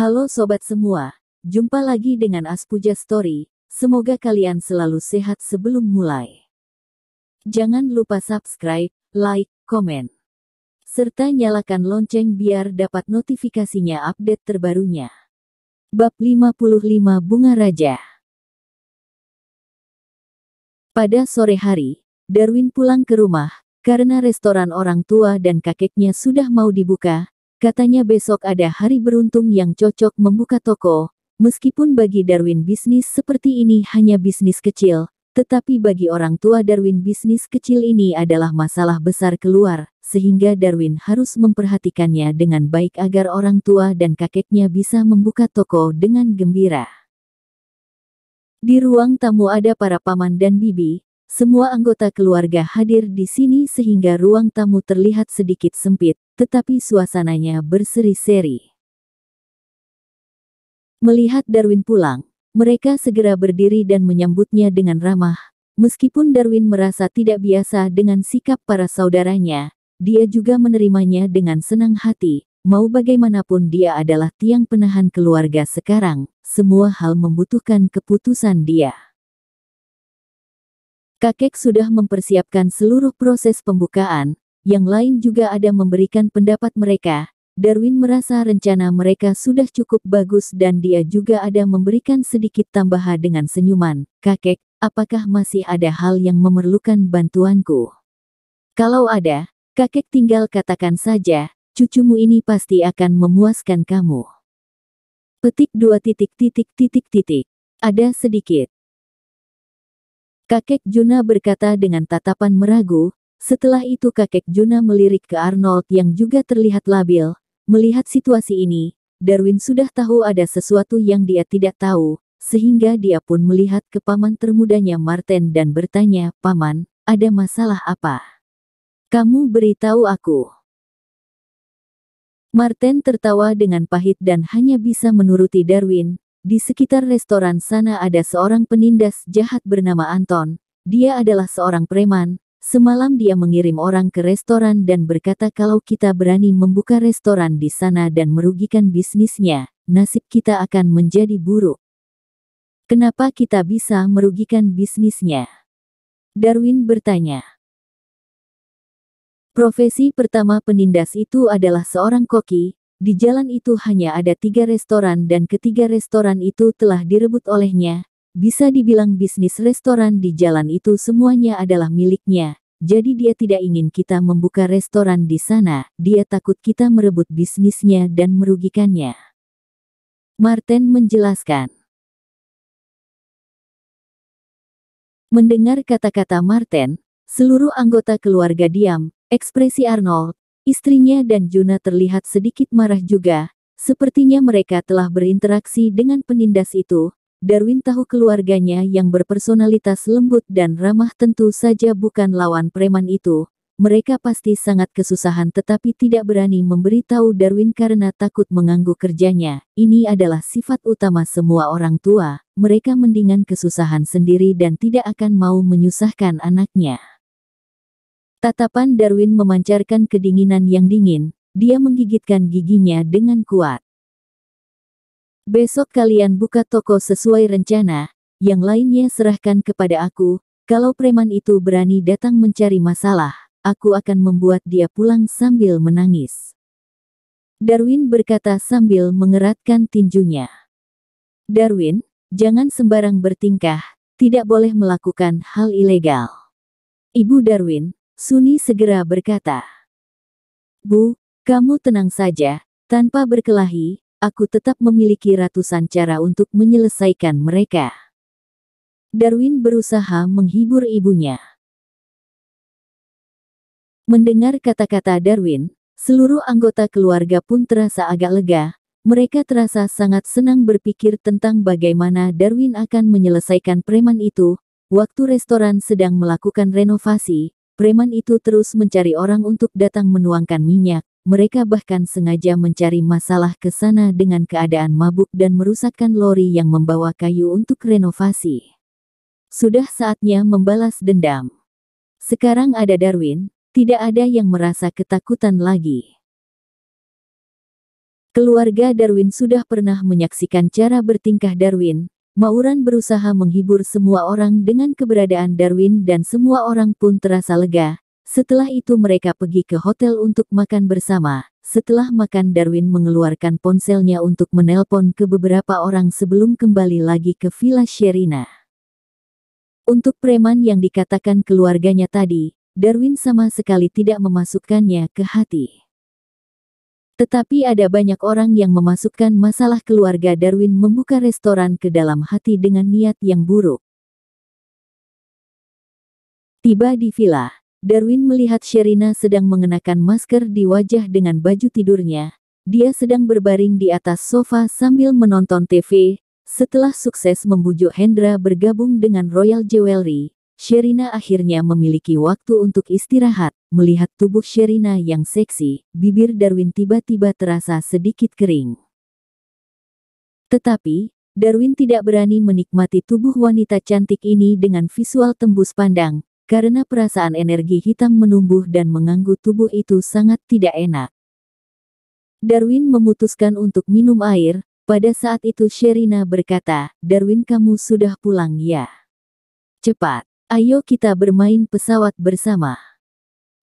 Halo sobat semua, jumpa lagi dengan Aspuja Story. Semoga kalian selalu sehat sebelum mulai. Jangan lupa subscribe, like, komen, serta nyalakan lonceng biar dapat notifikasinya update terbarunya. Bab 55 Bunga Raja. Pada sore hari, Darwin pulang ke rumah, karena restoran orang tua dan kakeknya sudah mau dibuka. Katanya besok ada hari beruntung yang cocok membuka toko. Meskipun bagi Darwin bisnis seperti ini hanya bisnis kecil, tetapi bagi orang tua Darwin bisnis kecil ini adalah masalah besar keluar, sehingga Darwin harus memperhatikannya dengan baik agar orang tua dan kakeknya bisa membuka toko dengan gembira. Di ruang tamu ada para paman dan bibi. Semua anggota keluarga hadir di sini sehingga ruang tamu terlihat sedikit sempit, tetapi suasananya berseri-seri. Melihat Darwin pulang, mereka segera berdiri dan menyambutnya dengan ramah. Meskipun Darwin merasa tidak biasa dengan sikap para saudaranya, dia juga menerimanya dengan senang hati. Mau bagaimanapun dia adalah tiang penahan keluarga sekarang, semua hal membutuhkan keputusan dia. Kakek sudah mempersiapkan seluruh proses pembukaan, yang lain juga ada memberikan pendapat mereka. Darwin merasa rencana mereka sudah cukup bagus dan dia juga ada memberikan sedikit tambahan dengan senyuman. Kakek, apakah masih ada hal yang memerlukan bantuanku? Kalau ada, kakek tinggal katakan saja, cucumu ini pasti akan memuaskan kamu. Petik 2. Ada sedikit. Kakek Juna berkata dengan tatapan meragu. Setelah itu kakek Juna melirik ke Arnold yang juga terlihat labil. Melihat situasi ini, Darwin sudah tahu ada sesuatu yang dia tidak tahu, sehingga dia pun melihat ke paman termudanya Marten dan bertanya, "Paman, ada masalah apa? Kamu beritahu aku." Marten tertawa dengan pahit dan hanya bisa menuruti Darwin. Di sekitar restoran sana ada seorang penindas jahat bernama Anton. Dia adalah seorang preman. Semalam dia mengirim orang ke restoran dan berkata kalau kita berani membuka restoran di sana dan merugikan bisnisnya, nasib kita akan menjadi buruk. Kenapa kita bisa merugikan bisnisnya? Darwin bertanya. Profesi pertama penindas itu adalah seorang koki. Di jalan itu hanya ada 3 restoran dan ketiga restoran itu telah direbut olehnya. Bisa dibilang bisnis restoran di jalan itu semuanya adalah miliknya. Jadi dia tidak ingin kita membuka restoran di sana. Dia takut kita merebut bisnisnya dan merugikannya. Marten menjelaskan. Mendengar kata-kata Marten, seluruh anggota keluarga diam. Ekspresi Arnold, istrinya dan Juna terlihat sedikit marah juga. Sepertinya mereka telah berinteraksi dengan penindas itu. Darwin tahu keluarganya yang berpersonalitas lembut dan ramah tentu saja bukan lawan preman itu. Mereka pasti sangat kesusahan tetapi tidak berani memberitahu Darwin karena takut mengganggu kerjanya. Ini adalah sifat utama semua orang tua. Mereka mendingan kesusahan sendiri dan tidak akan mau menyusahkan anaknya. Tatapan Darwin memancarkan kedinginan yang dingin. Dia menggigitkan giginya dengan kuat. Besok kalian buka toko sesuai rencana. Yang lainnya serahkan kepada aku. Kalau preman itu berani datang mencari masalah, aku akan membuat dia pulang sambil menangis. Darwin berkata sambil mengeratkan tinjunya. Darwin, jangan sembarang bertingkah. Tidak boleh melakukan hal ilegal. Ibu Darwin, Suni segera berkata. Bu, kamu tenang saja, tanpa berkelahi, aku tetap memiliki ratusan cara untuk menyelesaikan mereka. Darwin berusaha menghibur ibunya. Mendengar kata-kata Darwin, seluruh anggota keluarga pun terasa agak lega. Mereka terasa sangat senang berpikir tentang bagaimana Darwin akan menyelesaikan preman itu. Waktu restoran sedang melakukan renovasi, preman itu terus mencari orang untuk datang menuangkan minyak. Mereka bahkan sengaja mencari masalah ke sana dengan keadaan mabuk dan merusakkan lori yang membawa kayu untuk renovasi. Sudah saatnya membalas dendam. Sekarang ada Darwin, tidak ada yang merasa ketakutan lagi. Keluarga Darwin sudah pernah menyaksikan cara bertingkah Darwin. Mauran berusaha menghibur semua orang dengan keberadaan Darwin dan semua orang pun terasa lega. Setelah itu mereka pergi ke hotel untuk makan bersama. Setelah makan Darwin mengeluarkan ponselnya untuk menelpon ke beberapa orang sebelum kembali lagi ke Villa Sherina. Untuk preman yang dikatakan keluarganya tadi, Darwin sama sekali tidak memasukkannya ke hati. Tetapi ada banyak orang yang memasukkan masalah keluarga Darwin membuka restoran ke dalam hati dengan niat yang buruk. Tiba di villa, Darwin melihat Sherina sedang mengenakan masker di wajah dengan baju tidurnya. Dia sedang berbaring di atas sofa sambil menonton TV. Setelah sukses membujuk Hendra bergabung dengan Royal Jewelry, Sherina akhirnya memiliki waktu untuk istirahat. Melihat tubuh Sherina yang seksi, bibir Darwin tiba-tiba terasa sedikit kering. Tetapi, Darwin tidak berani menikmati tubuh wanita cantik ini dengan visual tembus pandang, karena perasaan energi hitam menumbuh dan mengganggu tubuh itu sangat tidak enak. Darwin memutuskan untuk minum air. Pada saat itu Sherina berkata, "Darwin, kamu sudah pulang ya? Cepat, ayo kita bermain pesawat bersama."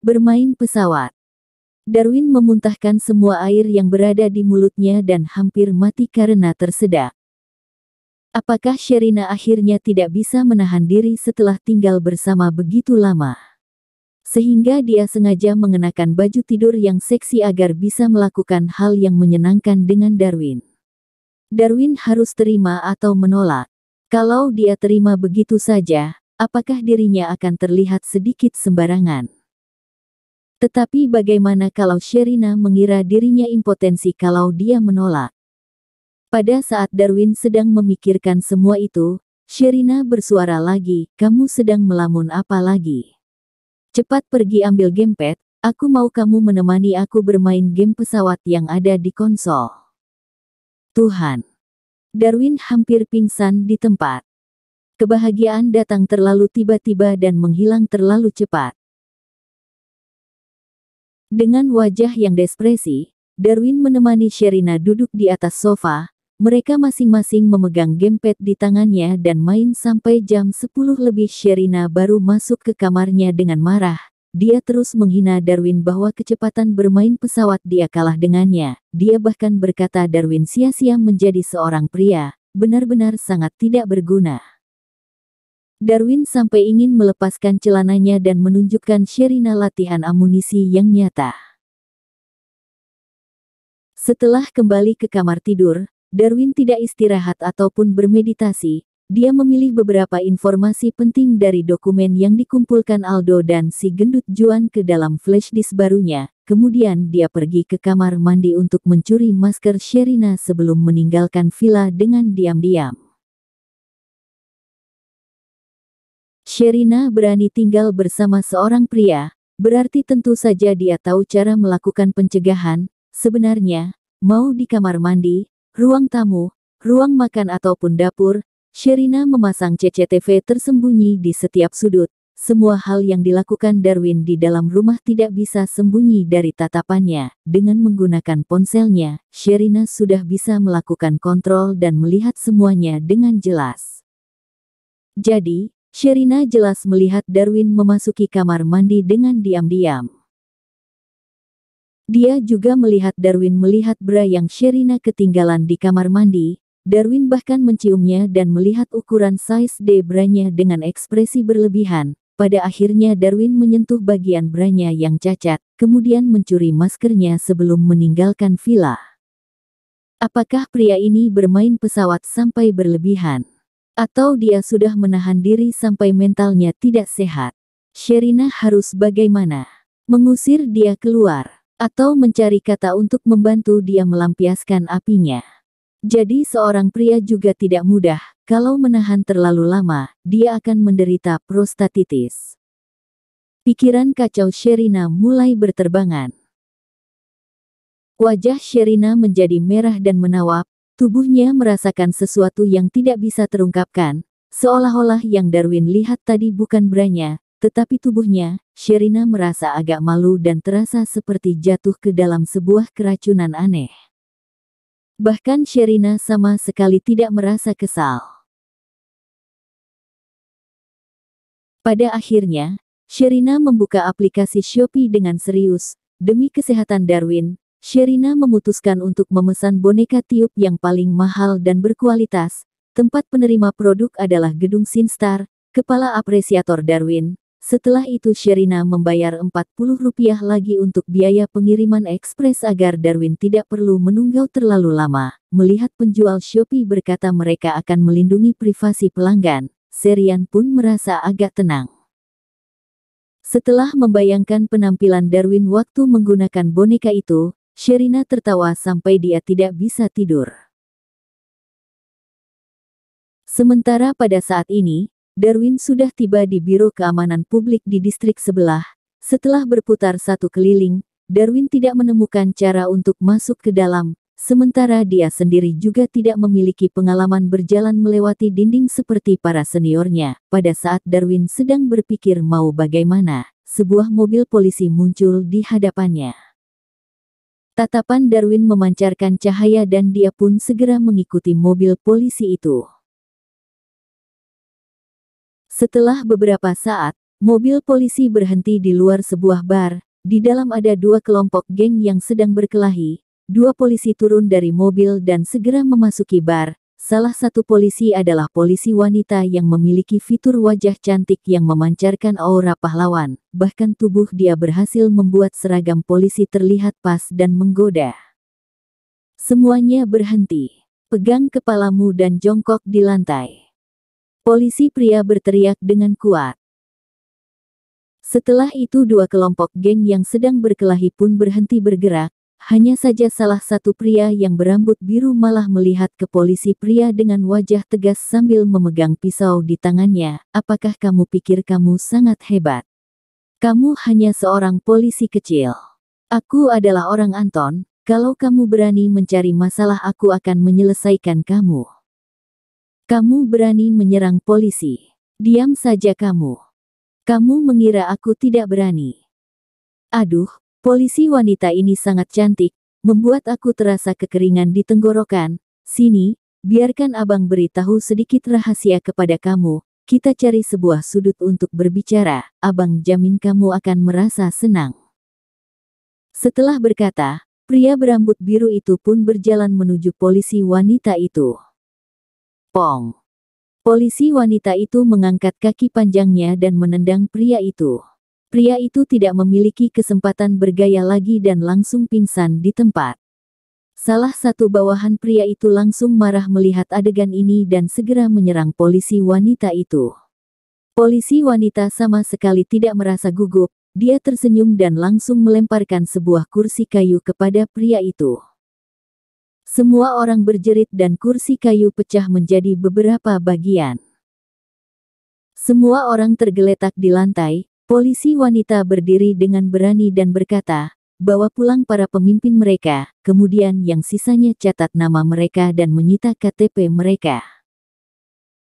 Bermain pesawat. Darwin memuntahkan semua air yang berada di mulutnya dan hampir mati karena tersedak. Apakah Sherina akhirnya tidak bisa menahan diri setelah tinggal bersama begitu lama? Sehingga dia sengaja mengenakan baju tidur yang seksi agar bisa melakukan hal yang menyenangkan dengan Darwin. Darwin harus terima atau menolak. Kalau dia terima begitu saja, apakah dirinya akan terlihat sedikit sembarangan? Tetapi bagaimana kalau Sherina mengira dirinya impotensi kalau dia menolak? Pada saat Darwin sedang memikirkan semua itu, Sherina bersuara lagi, "Kamu sedang melamun apa lagi? Cepat pergi ambil gamepad, aku mau kamu menemani aku bermain game pesawat yang ada di konsol." Tuhan! Darwin hampir pingsan di tempat. Kebahagiaan datang terlalu tiba-tiba dan menghilang terlalu cepat. Dengan wajah yang depresi, Darwin menemani Sherina duduk di atas sofa. Mereka masing-masing memegang gamepad di tangannya dan main sampai jam 10 lebih. Sherina baru masuk ke kamarnya dengan marah. Dia terus menghina Darwin bahwa kecepatan bermain pesawat dia kalah dengannya. Dia bahkan berkata Darwin sia-sia menjadi seorang pria, benar-benar sangat tidak berguna. Darwin sampai ingin melepaskan celananya dan menunjukkan Sherina latihan amunisi yang nyata. Setelah kembali ke kamar tidur, Darwin tidak istirahat ataupun bermeditasi. Dia memilih beberapa informasi penting dari dokumen yang dikumpulkan Aldo dan si gendut Juan ke dalam flash disk barunya. Kemudian dia pergi ke kamar mandi untuk mencuri masker Sherina sebelum meninggalkan villa dengan diam-diam. Sherina berani tinggal bersama seorang pria, berarti tentu saja dia tahu cara melakukan pencegahan. Sebenarnya, mau di kamar mandi, ruang tamu, ruang makan ataupun dapur, Sherina memasang CCTV tersembunyi di setiap sudut. Semua hal yang dilakukan Darwin di dalam rumah tidak bisa sembunyi dari tatapannya. Dengan menggunakan ponselnya, Sherina sudah bisa melakukan kontrol dan melihat semuanya dengan jelas. Jadi, Sherina jelas melihat Darwin memasuki kamar mandi dengan diam-diam. Dia juga melihat Darwin melihat bra yang Sherina ketinggalan di kamar mandi. Darwin bahkan menciumnya dan melihat ukuran size D branya dengan ekspresi berlebihan. Pada akhirnya Darwin menyentuh bagian branya yang cacat, kemudian mencuri maskernya sebelum meninggalkan villa. Apakah pria ini bermain pesawat sampai berlebihan? Atau dia sudah menahan diri sampai mentalnya tidak sehat? Sherina harus bagaimana? Mengusir dia keluar? Atau mencari kata untuk membantu dia melampiaskan apinya? Jadi seorang pria juga tidak mudah. Kalau menahan terlalu lama, dia akan menderita prostatitis. Pikiran kacau Sherina mulai berterbangan. Wajah Sherina menjadi merah dan menawap. Tubuhnya merasakan sesuatu yang tidak bisa terungkapkan. Seolah-olah yang Darwin lihat tadi bukan branya, tetapi tubuhnya. Sherina merasa agak malu dan terasa seperti jatuh ke dalam sebuah keracunan aneh. Bahkan Sherina sama sekali tidak merasa kesal. Pada akhirnya, Sherina membuka aplikasi Shopee dengan serius. Demi kesehatan Darwin, Sherina memutuskan untuk memesan boneka tiup yang paling mahal dan berkualitas. Tempat penerima produk adalah Gedung Sinstar, kepala apresiator Darwin. Setelah itu Sherina membayar Rp40 lagi untuk biaya pengiriman ekspres agar Darwin tidak perlu menunggu terlalu lama. Melihat penjual Shopee berkata mereka akan melindungi privasi pelanggan, Sherian pun merasa agak tenang. Setelah membayangkan penampilan Darwin waktu menggunakan boneka itu, Sherina tertawa sampai dia tidak bisa tidur. Sementara pada saat ini, Darwin sudah tiba di Biro Keamanan Publik di distrik sebelah. Setelah berputar satu keliling, Darwin tidak menemukan cara untuk masuk ke dalam, sementara dia sendiri juga tidak memiliki pengalaman berjalan melewati dinding seperti para seniornya. Pada saat Darwin sedang berpikir mau bagaimana, sebuah mobil polisi muncul di hadapannya. Tatapan Darwin memancarkan cahaya dan dia pun segera mengikuti mobil polisi itu. Setelah beberapa saat, mobil polisi berhenti di luar sebuah bar. Di dalam ada dua kelompok geng yang sedang berkelahi. Dua polisi turun dari mobil dan segera memasuki bar. Salah satu polisi adalah polisi wanita yang memiliki fitur wajah cantik yang memancarkan aura pahlawan. Bahkan tubuh dia berhasil membuat seragam polisi terlihat pas dan menggoda. Semuanya berhenti. Pegang kepalamu dan jongkok di lantai. Polisi pria berteriak dengan kuat. Setelah itu dua kelompok geng yang sedang berkelahi pun berhenti bergerak. Hanya saja salah satu pria yang berambut biru malah melihat ke polisi pria dengan wajah tegas sambil memegang pisau di tangannya. Apakah kamu pikir kamu sangat hebat? Kamu hanya seorang polisi kecil. Aku adalah orang Anton. Kalau kamu berani mencari masalah aku akan menyelesaikan kamu. Kamu berani menyerang polisi. Diam saja kamu. Kamu mengira aku tidak berani. Aduh, polisi wanita ini sangat cantik, membuat aku terasa kekeringan di tenggorokan. Sini, biarkan abang beritahu sedikit rahasia kepada kamu. Kita cari sebuah sudut untuk berbicara. Abang jamin kamu akan merasa senang. Setelah berkata, pria berambut biru itu pun berjalan menuju polisi wanita itu. Pong. Polisi wanita itu mengangkat kaki panjangnya dan menendang pria itu. Pria itu tidak memiliki kesempatan bergaya lagi dan langsung pingsan di tempat. Salah satu bawahan pria itu langsung marah melihat adegan ini dan segera menyerang polisi wanita itu. Polisi wanita sama sekali tidak merasa gugup, dia tersenyum dan langsung melemparkan sebuah kursi kayu kepada pria itu. Semua orang berjerit dan kursi kayu pecah menjadi beberapa bagian. Semua orang tergeletak di lantai. Polisi wanita berdiri dengan berani dan berkata, bawa pulang para pemimpin mereka, kemudian yang sisanya catat nama mereka dan menyita KTP mereka.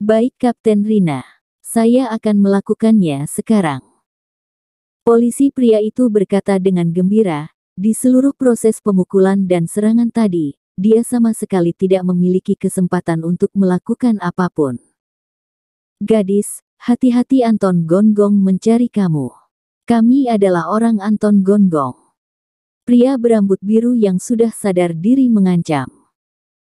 Baik Kapten Rina, saya akan melakukannya sekarang. Polisi pria itu berkata dengan gembira, di seluruh proses pemukulan dan serangan tadi, dia sama sekali tidak memiliki kesempatan untuk melakukan apapun. Gadis, hati-hati Anton Gonggong mencari kamu. Kami adalah orang Anton Gonggong. Pria berambut biru yang sudah sadar diri mengancam.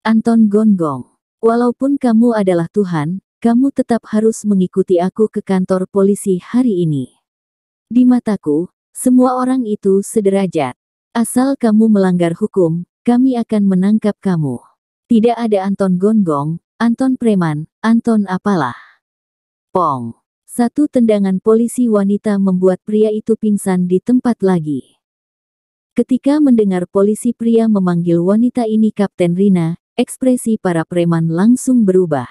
Anton Gonggong, walaupun kamu adalah Tuhan, kamu tetap harus mengikuti aku ke kantor polisi hari ini. Di mataku, semua orang itu sederajat. Asal kamu melanggar hukum, kami akan menangkap kamu. Tidak ada Anton Gonggong, Anton preman, Anton apalah. Pong. Satu tendangan polisi wanita membuat pria itu pingsan di tempat lagi. Ketika mendengar polisi pria memanggil wanita ini Kapten Rina, ekspresi para preman langsung berubah.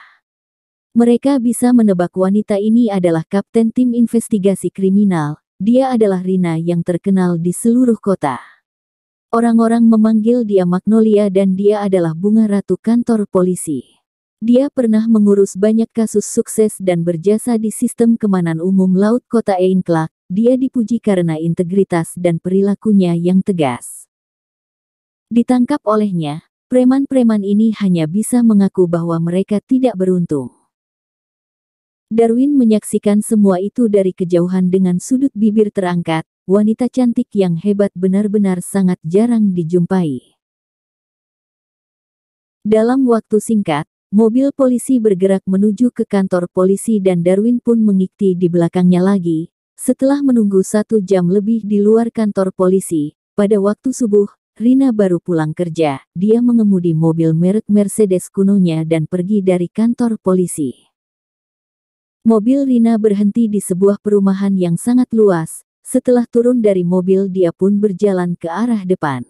Mereka bisa menebak wanita ini adalah kapten tim investigasi kriminal. Dia adalah Rina yang terkenal di seluruh kota. Orang-orang memanggil dia Magnolia dan dia adalah bunga ratu kantor polisi. Dia pernah mengurus banyak kasus sukses dan berjasa di sistem keamanan umum laut kota Einclak. Dia dipuji karena integritas dan perilakunya yang tegas. Ditangkap olehnya, Preman-preman ini hanya bisa mengaku bahwa mereka tidak beruntung. Darwin menyaksikan semua itu dari kejauhan dengan sudut bibir terangkat. Wanita cantik yang hebat benar-benar sangat jarang dijumpai. Dalam waktu singkat, mobil polisi bergerak menuju ke kantor polisi dan Darwin pun mengikuti di belakangnya lagi. Setelah menunggu 1 jam lebih di luar kantor polisi, pada waktu subuh, Rina baru pulang kerja. Dia mengemudi mobil merek Mercedes kunonya dan pergi dari kantor polisi. Mobil Rina berhenti di sebuah perumahan yang sangat luas. Setelah turun dari mobil dia pun berjalan ke arah depan.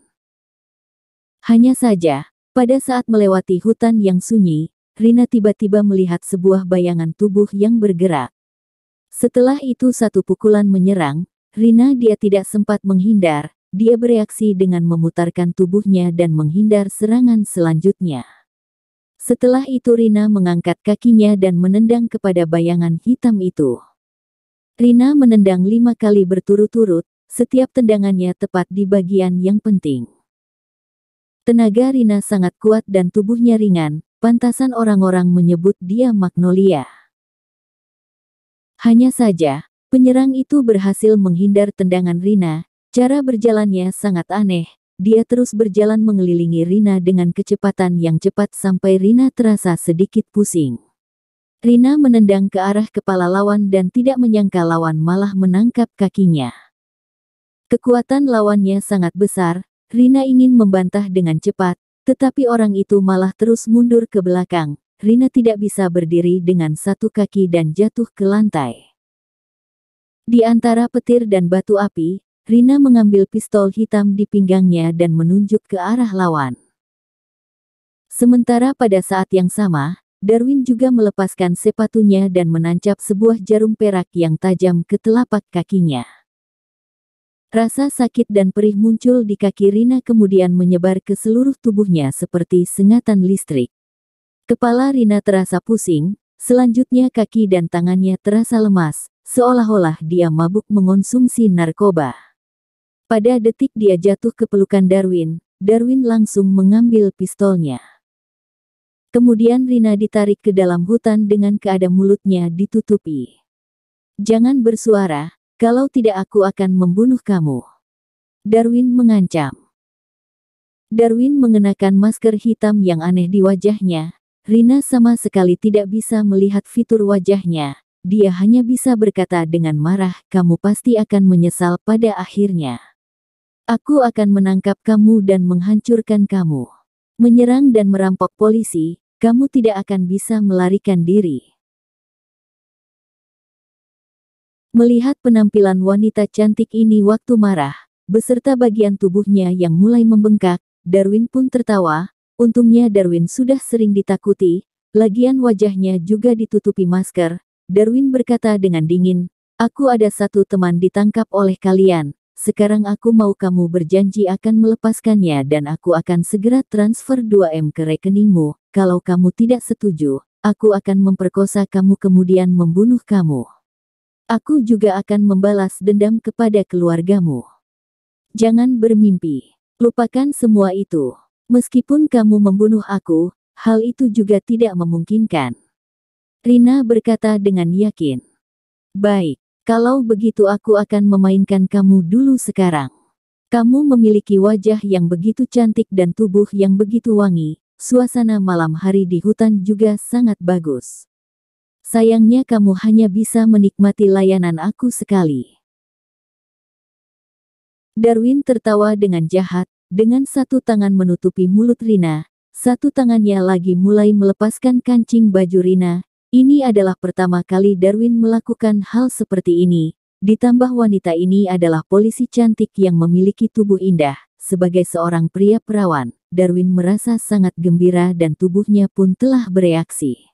Hanya saja, pada saat melewati hutan yang sunyi, Rina tiba-tiba melihat sebuah bayangan tubuh yang bergerak. Setelah itu satu pukulan menyerang, dia tidak sempat menghindar. Dia bereaksi dengan memutarkan tubuhnya dan menghindar serangan selanjutnya. Setelah itu Rina mengangkat kakinya dan menendang kepada bayangan hitam itu. Rina menendang 5 kali berturut-turut, setiap tendangannya tepat di bagian yang penting. Tenaga Rina sangat kuat dan tubuhnya ringan, pantasan orang-orang menyebut dia Magnolia. Hanya saja, penyerang itu berhasil menghindar tendangan Rina. Cara berjalannya sangat aneh, dia terus berjalan mengelilingi Rina dengan kecepatan yang cepat sampai Rina terasa sedikit pusing. Rina menendang ke arah kepala lawan dan tidak menyangka lawan malah menangkap kakinya. Kekuatan lawannya sangat besar, Rina ingin membantah dengan cepat, tetapi orang itu malah terus mundur ke belakang. Rina tidak bisa berdiri dengan satu kaki dan jatuh ke lantai. Di antara petir dan batu api, Rina mengambil pistol hitam di pinggangnya dan menunjuk ke arah lawan. Sementara pada saat yang sama, Darwin juga melepaskan sepatunya dan menancap sebuah jarum perak yang tajam ke telapak kakinya. Rasa sakit dan perih muncul di kaki Rina kemudian menyebar ke seluruh tubuhnya seperti sengatan listrik. Kepala Rina terasa pusing, selanjutnya kaki dan tangannya terasa lemas, seolah-olah dia mabuk mengonsumsi narkoba. Pada detik dia jatuh ke pelukan Darwin, Darwin langsung mengambil pistolnya. Kemudian Rina ditarik ke dalam hutan dengan keadaan mulutnya ditutupi. "Jangan bersuara, kalau tidak aku akan membunuh kamu," Darwin mengancam. Darwin mengenakan masker hitam yang aneh di wajahnya. Rina sama sekali tidak bisa melihat fitur wajahnya. Dia hanya bisa berkata dengan marah, "Kamu pasti akan menyesal pada akhirnya. Aku akan menangkap kamu dan menghancurkan kamu. Menyerang dan merampok polisi, kamu tidak akan bisa melarikan diri." Melihat penampilan wanita cantik ini waktu marah, beserta bagian tubuhnya yang mulai membengkak, Darwin pun tertawa. Untungnya Darwin sudah sering ditakuti, lagian wajahnya juga ditutupi masker. Darwin berkata dengan dingin, "Aku ada satu teman ditangkap oleh kalian. Sekarang aku mau kamu berjanji akan melepaskannya dan aku akan segera transfer 2M ke rekeningmu. Kalau kamu tidak setuju, aku akan memperkosa kamu kemudian membunuh kamu. Aku juga akan membalas dendam kepada keluargamu. Jangan bermimpi. Lupakan semua itu. Meskipun kamu membunuh aku, hal itu juga tidak memungkinkan." Rina berkata dengan yakin. "Baik. Kalau begitu aku akan memainkan kamu dulu sekarang. Kamu memiliki wajah yang begitu cantik dan tubuh yang begitu wangi, suasana malam hari di hutan juga sangat bagus. Sayangnya kamu hanya bisa menikmati layanan aku sekali." Darwin tertawa dengan jahat, dengan satu tangan menutupi mulut Rina, satu tangannya lagi mulai melepaskan kancing baju Rina. Ini adalah pertama kali Darwin melakukan hal seperti ini, ditambah wanita ini adalah polisi cantik yang memiliki tubuh indah. Sebagai seorang pria perawan, Darwin merasa sangat gembira dan tubuhnya pun telah bereaksi.